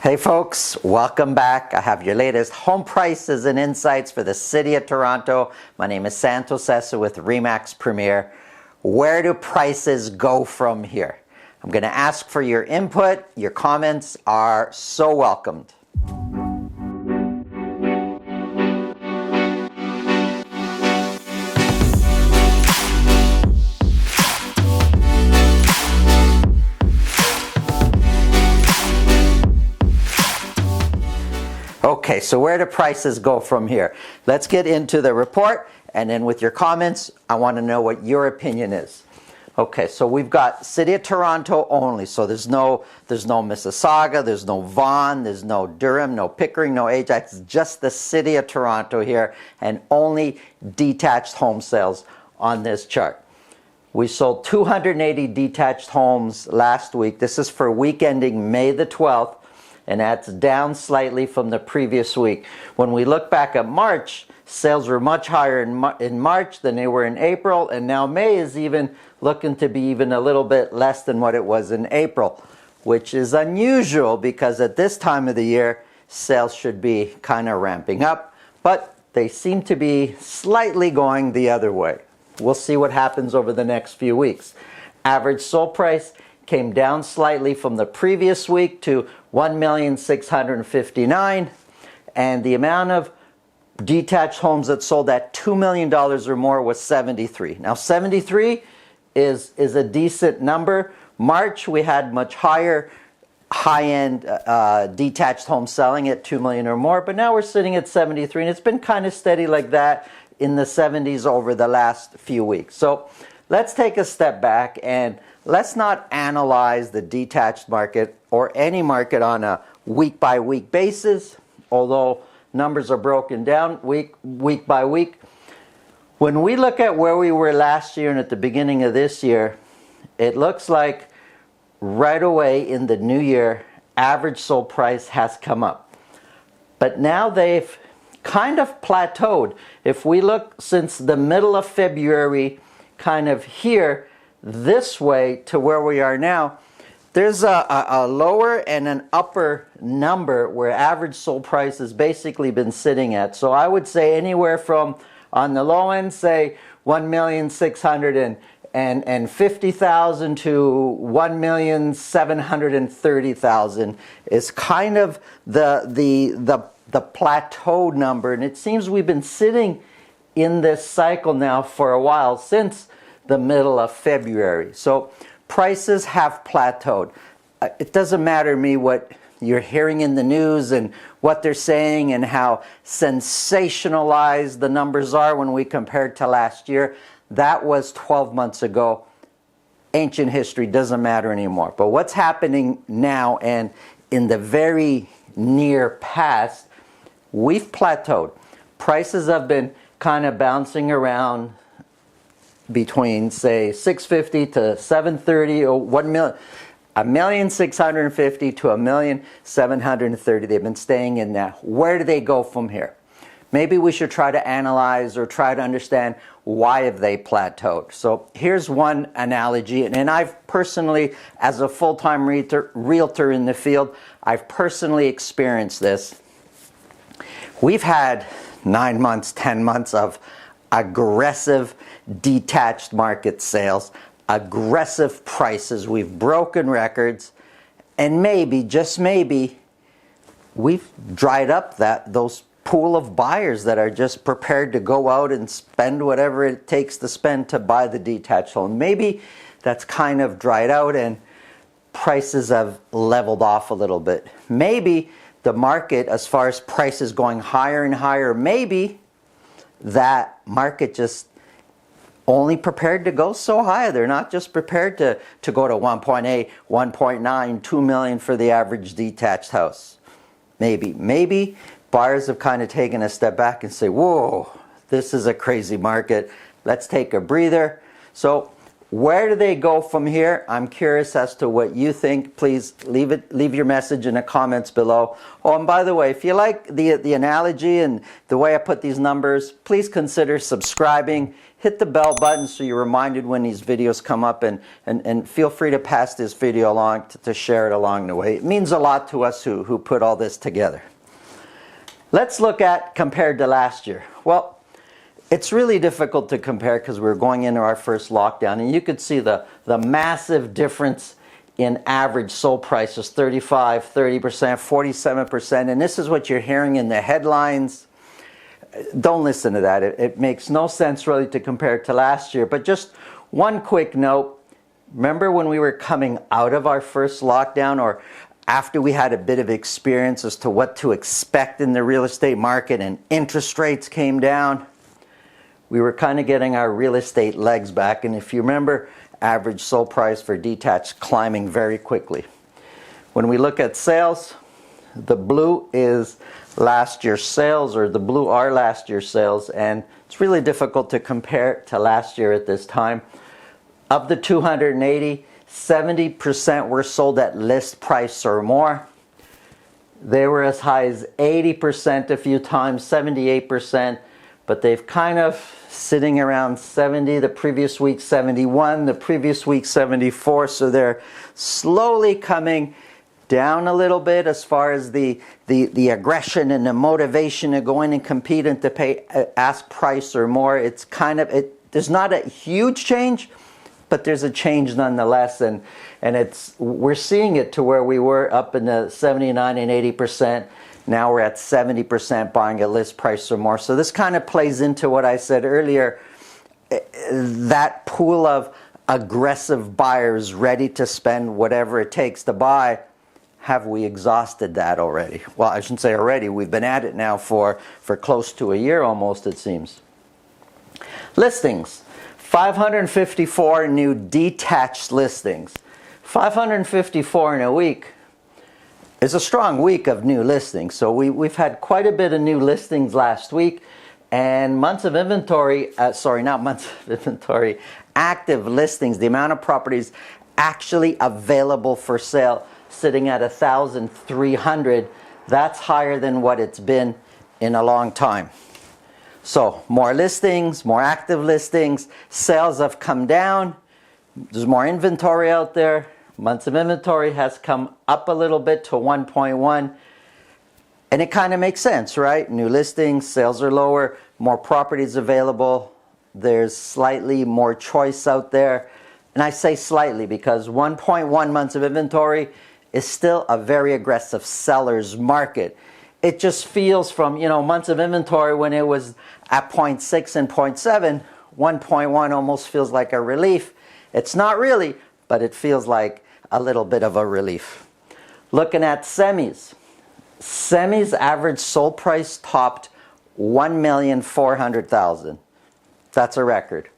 Hey folks, welcome back. I have your latest home prices and insights for the City of Toronto. My name is Santo Sessa with RE/MAX Premier. Where do prices go from here? I'm going to ask for your input. Your comments are so welcomed. Okay, so where do prices go from here? Let's get into the report, and then with your comments, I want to know what your opinion is. Okay, so we've got City of Toronto only, so there's no Mississauga, there's no Vaughan, there's no Durham, no Pickering, no Ajax, just the City of Toronto here, and only detached home sales on this chart. We sold 280 detached homes last week. This is for week ending May the 12th. And that's down slightly from the previous week. When we look back at March, sales were much higher in March than they were in April, and now May is even looking to be even a little bit less than what it was in April, which is unusual because at this time of the year, sales should be kind of ramping up, but they seem to be slightly going the other way. We'll see what happens over the next few weeks. Average sold price came down slightly from the previous week to $1,659,000, and the amount of detached homes that sold at $2 million or more was 73. Now 73 is a decent number. March we had much higher high-end detached homes selling at $2 million or more, but now we're sitting at 73, and it's been kind of steady like that in the 70s over the last few weeks. So let's take a step back and let's not analyze the detached market or any market on a week-by-week basis, although numbers are broken down week by week. When we look at where we were last year and at the beginning of this year, it looks like right away in the new year, average sold price has come up. But now they've kind of plateaued. If we look since the middle of February, kind of here, this way to where we are now, there's a lower and an upper number where average sold price has basically been sitting at. So I would say anywhere from, on the low end, say $1,650,000 to $1,730,000 is kind of the plateau number. And it seems we've been sitting in this cycle now for a while, since the middle of February. So prices have plateaued. It doesn't matter to me what you're hearing in the news and what they're saying and how sensationalized the numbers are when we compare to last year. That was 12 months ago. Ancient history doesn't matter anymore. But what's happening now and in the very near past, we've plateaued. Prices have been kind of bouncing around between, say, $650,000 to $730,000 or $1,650,000 to $1,730,000. They've been staying in that. Where do they go from here? Maybe we should try to analyze or try to understand why have they plateaued. So here's one analogy, and I've personally, as a full-time realtor in the field, I've personally experienced this. We've had 9 months, 10 months of aggressive detached market sales, aggressive prices. We've broken records, and maybe, just maybe, we've dried up those pool of buyers that are just prepared to go out and spend whatever it takes to spend to buy the detached home. Maybe that's kind of dried out and prices have leveled off a little bit. Maybe the market, as far as prices going higher and higher, maybe that market just only prepared to go so high. They're not just prepared to go to 1.8, 1.9, 2 million for the average detached house. Maybe buyers have kind of taken a step back and say, whoa, this is a crazy market. Let's take a breather. So where do they go from here? I'm curious as to what you think. Please leave your message in the comments below. Oh, and by the way, if you like the analogy and the way I put these numbers, please consider subscribing, hit the bell button so you're reminded when these videos come up, and feel free to pass this video along to share it along the way. It means a lot to us who put all this together. Let's look at compared to last year. Well, it's really difficult to compare because we're going into our first lockdown, and you could see the massive difference in average sold prices, 35, 30%, 47%, and this is what you're hearing in the headlines. Don't listen to that. It makes no sense really to compare it to last year. But just one quick note, remember when we were coming out of our first lockdown, or after we had a bit of experience as to what to expect in the real estate market and interest rates came down? We were kind of getting our real estate legs back, and if you remember, average sold price for detached climbing very quickly. When we look at sales, the blue is last year's sales, or the blue are last year's sales, and it's really difficult to compare to last year at this time. Of the 280, 70% were sold at list price or more. They were as high as 80% a few times, 78%, but they've kind of sitting around 70, the previous week 71, the previous week 74, so they're slowly coming down a little bit as far as the aggression and the motivation to go in and compete and to pay ask price or more. It's kind of, there's not a huge change, but there's a change nonetheless, and we're seeing it to where we were up in the 79 and 80%. Now we're at 70% buying at list price or more. So this kind of plays into what I said earlier, that pool of aggressive buyers ready to spend whatever it takes to buy. Have we exhausted that already? Well, I shouldn't say already. We've been at it now for close to a year almost, it seems. Listings. 554 new detached listings. 554 in a week is a strong week of new listings. So we've had quite a bit of new listings last week, and months of inventory, not months of inventory, active listings, the amount of properties actually available for sale, sitting at 1,300. That's higher than what it's been in a long time. So more listings, more active listings, sales have come down, there's more inventory out there. Months of inventory has come up a little bit to 1.1, and it kind of makes sense, right? New listings, sales are lower, more properties available, there's slightly more choice out there. And I say slightly because 1.1 months of inventory is still a very aggressive seller's market. It just feels from, months of inventory when it was at 0.6 and 0.7, 1.1 almost feels like a relief. It's not really, but it feels like a little bit of a relief. Looking at semis. Semis average sold price topped $1,400,000. That's a record.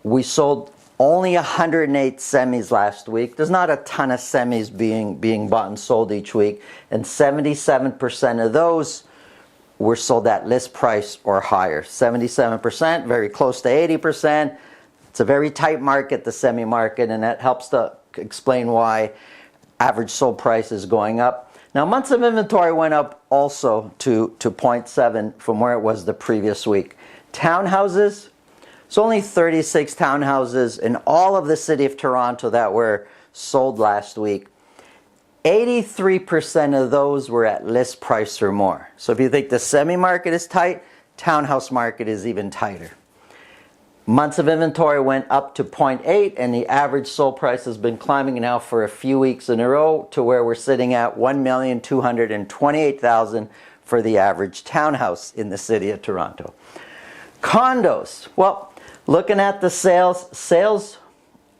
We sold only 108 semis last week. There's not a ton of semis being bought and sold each week, and 77% of those were sold at list price or higher. 77%, very close to 80%. It's a very tight market, the semi market, and that helps to explain why average sold price is going up. Now, months of inventory went up also to 0.7 from where it was the previous week. Townhouses, it's only 36 townhouses in all of the city of Toronto that were sold last week. 83% of those were at list price or more. So if you think the semi market is tight, townhouse market is even tighter. Months of inventory went up to 0.8, and the average sold price has been climbing now for a few weeks in a row to where we're sitting at $1,228,000 for the average townhouse in the city of Toronto. Condos. Well, looking at the sales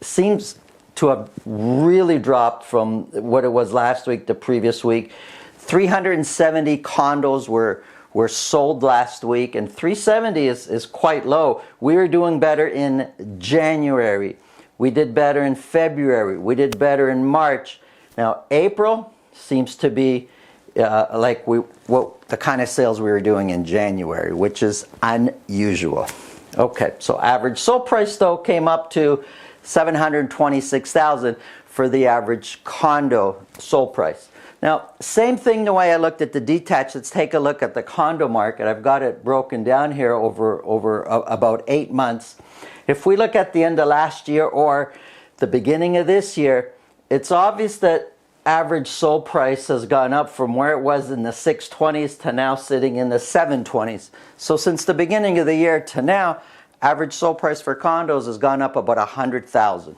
seems to have really dropped from what it was last week, the previous week. 370 condos were sold last week, and 370 is quite low. We were doing better in January. We did better in February. We did better in March. Now, April seems to be the kind of sales we were doing in January, which is unusual. Okay, so average sold price though came up to $726,000 for the average condo sold price. Now, same thing the way I looked at the detached. Let's take a look at the condo market. I've got it broken down here over about 8 months. If we look at the end of last year or the beginning of this year, it's obvious that average sold price has gone up from where it was in the 620s to now sitting in the 720s. So since the beginning of the year to now, average sold price for condos has gone up about 100,000.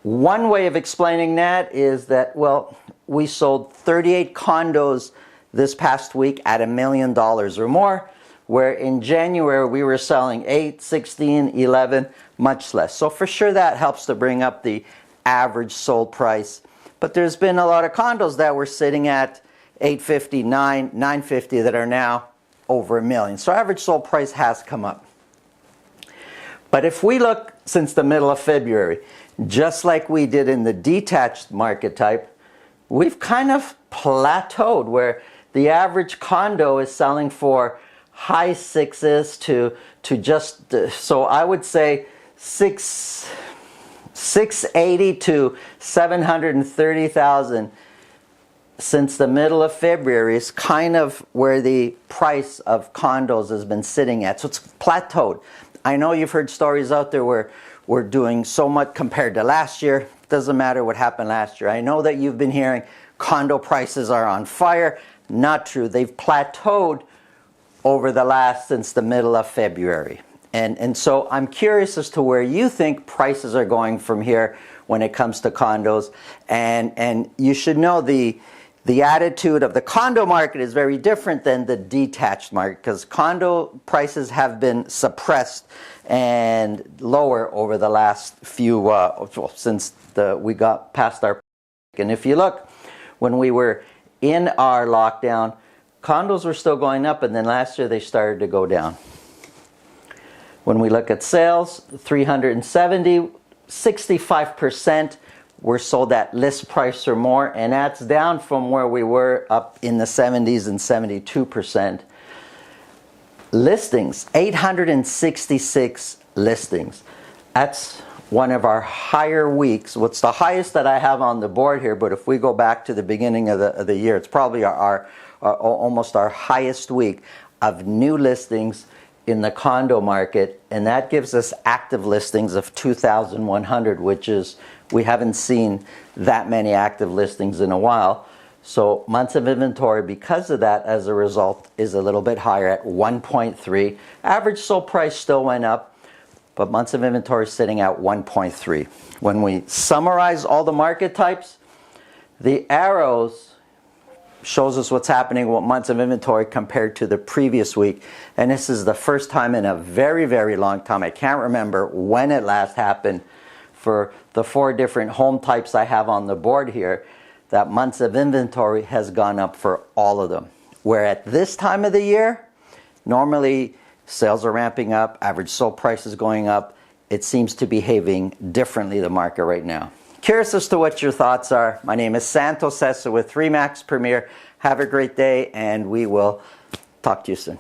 One way of explaining that is that, well, we sold 38 condos this past week at $1 million or more, where in January we were selling 8, 16, 11, much less. So for sure that helps to bring up the average sold price. But there's been a lot of condos that were sitting at 850, 950 that are now over $1 million. So average sold price has come up. But if we look since the middle of February, just like we did in the detached market type, we've kind of plateaued where the average condo is selling for high sixes to just, so I would say 680 to 730,000 since the middle of February is kind of where the price of condos has been sitting at. So it's plateaued. I know you've heard stories out there where we're doing so much compared to last year. Doesn't matter what happened last year. I know that you've been hearing condo prices are on fire. Not true. They've plateaued over the last, since the middle of February. And so I'm curious as to where you think prices are going from here when it comes to condos. And you should know the attitude of the condo market is very different than the detached market, because condo prices have been suppressed and lower over the last few, since we got past our peak. And if you look, when we were in our lockdown, condos were still going up, and then last year they started to go down. When we look at sales, 370, 65% were sold at list price or more, and that's down from where we were up in the 70s and 72%. Listings, 866 listings. That's one of our higher weeks. What's the highest that I have on the board here, but if we go back to the beginning of the year, it's probably almost our highest week of new listings in the condo market, and that gives us active listings of 2,100, which is, we haven't seen that many active listings in a while. So months of inventory, because of that, as a result, is a little bit higher at 1.3. Average sold price still went up, but months of inventory sitting at 1.3. When we summarize all the market types, the arrows shows us what's happening with months of inventory compared to the previous week. And this is the first time in a very, very long time. I can't remember when it last happened for the 4 different home types I have on the board here, that months of inventory has gone up for all of them. Where at this time of the year, normally sales are ramping up, average sold price is going up. It seems to be behaving differently, the market right now. Curious as to what your thoughts are. My name is Santo Sessa with RE/MAX Premier. Have a great day, and we will talk to you soon.